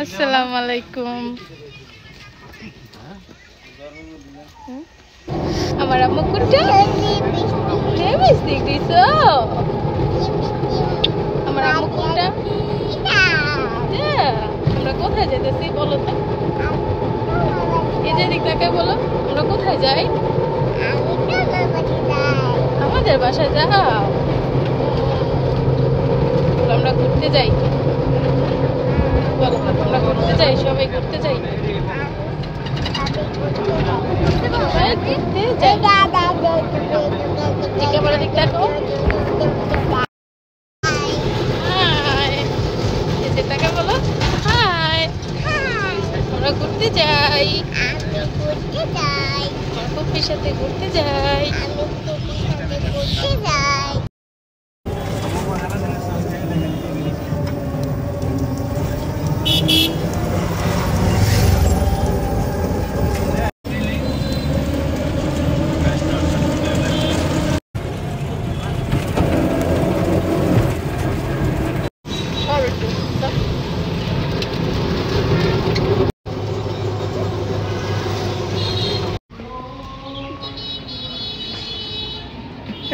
আসসালামু আলাইকুম। আমার আম্মু কুটা লিপস্টিক দিছো। আমার আম্মু কুটা আমরা কোথায় যেতেছি বলো তো? এই যে দিক থেকে বলো, আমরা কোথায় যাই? আমাদের বাসায় যাও। আমরা ঘুরতে যাই, বলো আমরা ঘুরতে যাই, সবাই ঘুরতে যাই, সবাই ঘুরতে যাই। ঠিক আছে, দিক দেখো। হাই, এই যে তাকে বলো হাই। আমরা ঘুরতে যাই, আমার পুপির সাথে ঘুরতে যাই।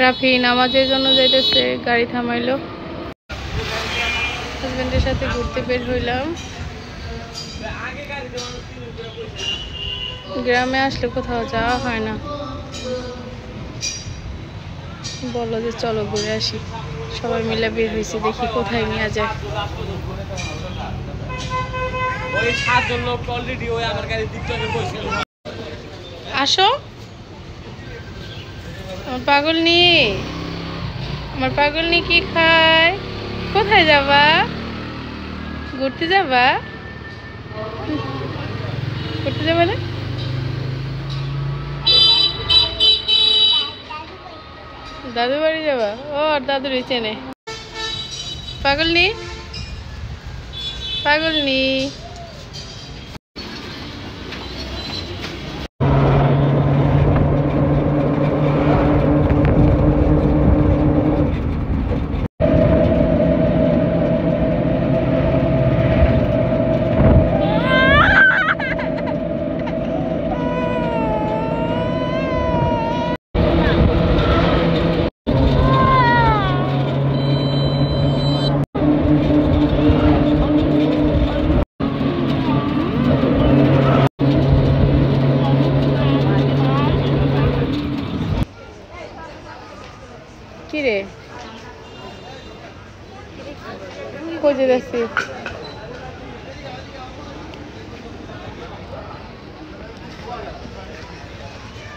রাফি নামাজের জন্য যাইতেছে, গাড়ি থামাইলো। হাজবেন্ডের সাথে ঘুরতে বের হইলাম। গ্রামে আসলে কোথাও যাওয়া হয় না, বললো যে চলো ঘুরে আসি। সবাই মিলে বের হয়েছি, দেখি কোথায় নিয়ে যায়। আসো আমার পাগলনি, আমার পাগলনি কি খায়? কোথায় যাবা? ঘুরতে যাবা? ঘুরতে যাবা না? দাদু বাড়ি যাবা? ও আর দাদুর চেনে। পাগলনি, পাগলনি। কিরে খুঁজে দেখছি,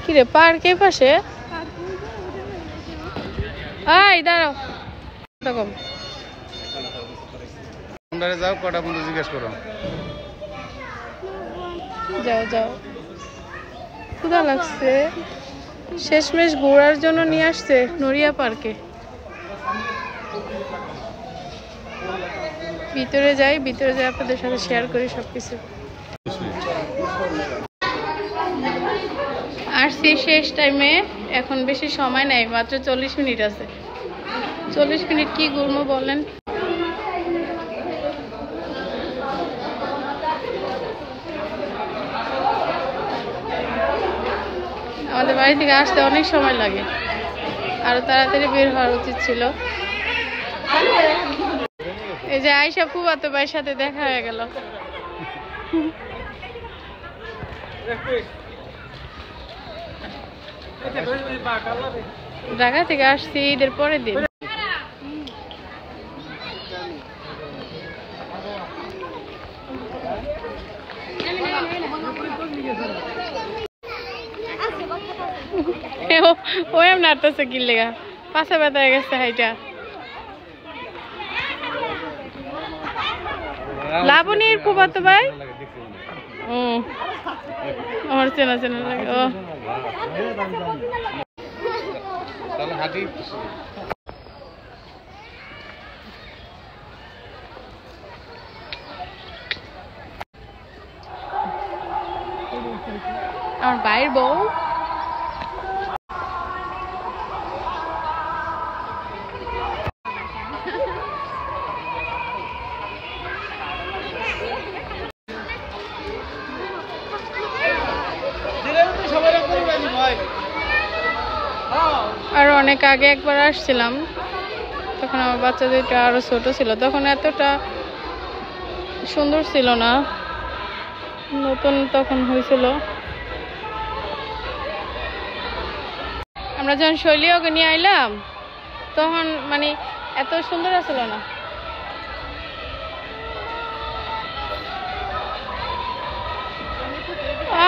কিরে পার্কের পাশে? এই দাঁড়াও, যাও কটা বন্ধু জিজ্ঞেস করো। যাও যাও, ক্ষুধা লাগছে। শেষমেশ ঘোরার জন্য নিয়ে আসছে নড়িয়া পার্কে। ভিতরে যাই, ভিতরে যাই, আপনাদের সাথে শেয়ার করি সবকিছু। আসছি শেষ টাইমে, এখন বেশি সময় নাই, মাত্র 40 মিনিট আছে। 40 মিনিট কি ঘুরবো বলেন? আমাদের বাড়ি থেকে আসতে অনেক সময় লাগে, আরো তাড়াতাড়ি বের হওয়ার উচিত ছিল। এই যে আয়শা ফুফাতো ভাইয়ের সাথে দেখা হয়ে গেল। ঢাকা থেকে আসছি ঈদের পরের দিন। ও এমন নাড়তেছে কি লেগা, পাশে ব্যথা হয়ে গেছে হাইটা। লাবণীর ফুফাতো ভাই, আমার চেনা চেনা লাগে। ও আমার ভাইয়ের বউ। অনেক আগে একবার আসছিলাম, তখন আমার বাচ্চা দুইটা আরো ছোট ছিল, তখন এতটা সুন্দর ছিল না, নতুন তখন হয়েছিল। আমরা যখন শৈলীয়কে নিয়ে আইলাম তখন মানে এত সুন্দর ছিল না।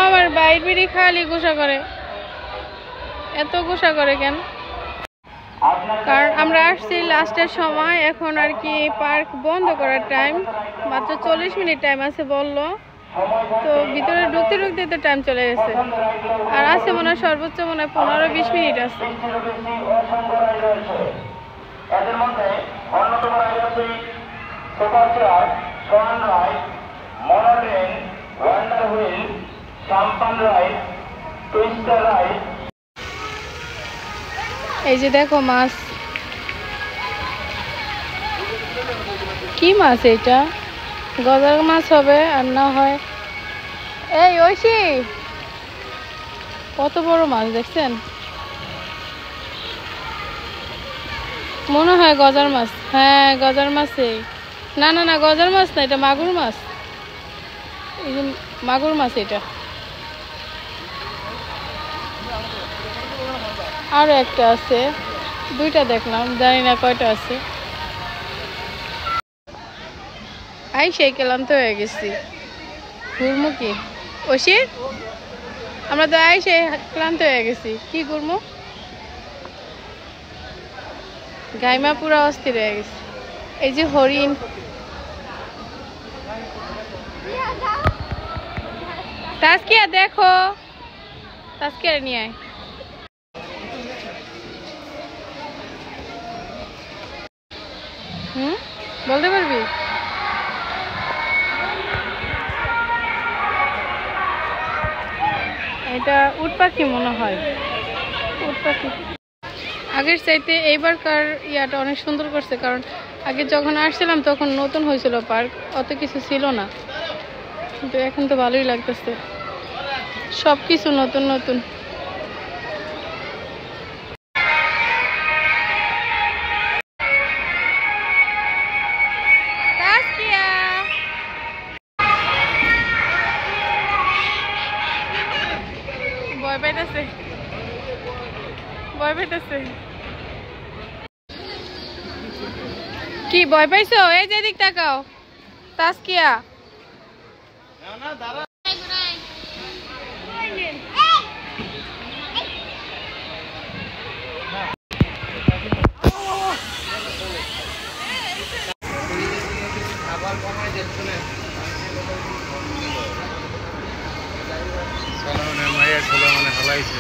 আমার বাইর বিড়ি খালি গোসা করে, এত গোসা করে কেন? কারণ আমরা আসছি লাস্টের সময়, এখন আর কি পার্ক বন্ধ করার টাইম, মাত্র 40 মিনিট টাইম আছে বললো, তো ভিতরে ঢুকতে ঢুকতে তো টাইম চলে গেছে। আর আছে মনে হয় সর্বোচ্চ মনে হয় 15-20 মিনিট আছে। এদের মধ্যে অন্যতম রয়েছে super chair, swan ride, monotrain, wonder wheel, sampan ride, twister ride. এই যে দেখো মাছ, কি মাছ এটা? গজার মাছ হবে আর না হয় এই ঐশী, কত বড় মাছ দেখছেন? মনে হয় গজার মাছ। হ্যাঁ গজার মাছই। না না না, গজার মাছ না, এটা মাগুর মাছ। এই যে মাগুর মাছ এটা। আরো একটা আছে, দুইটা দেখলাম, জানি না কয়টা আছে। সেই ক্লান্ত হয়ে গেছি, ঘুরমু কি ওশির? আমরা তো আইসে ক্লান্ত হয়ে গেছি, কি ঘুরমু? গাইমা পুরা অস্থির হয়ে গেছে। এই যে হরিণ, তাসকিয়া দেখো, তাসকিয়া নিয়ে আয়। বলতে পারবি? এটা উট পাখি মনে হয়, উট পাখি। আগের চাইতে এইবারকার ইয়াটা অনেক সুন্দর করছে, কারণ আগে যখন আসছিলাম তখন নতুন হয়েছিল পার্ক, অত কিছু ছিল না, কিন্তু এখন তো ভালোই লাগতেছে, সব কিছু নতুন নতুন। ভয় পাইতেছে, ভয় পাইতেছে। কি ভয় পাইছো? এই যে দিক তাকাও, তাসকিয়া। হালাইছে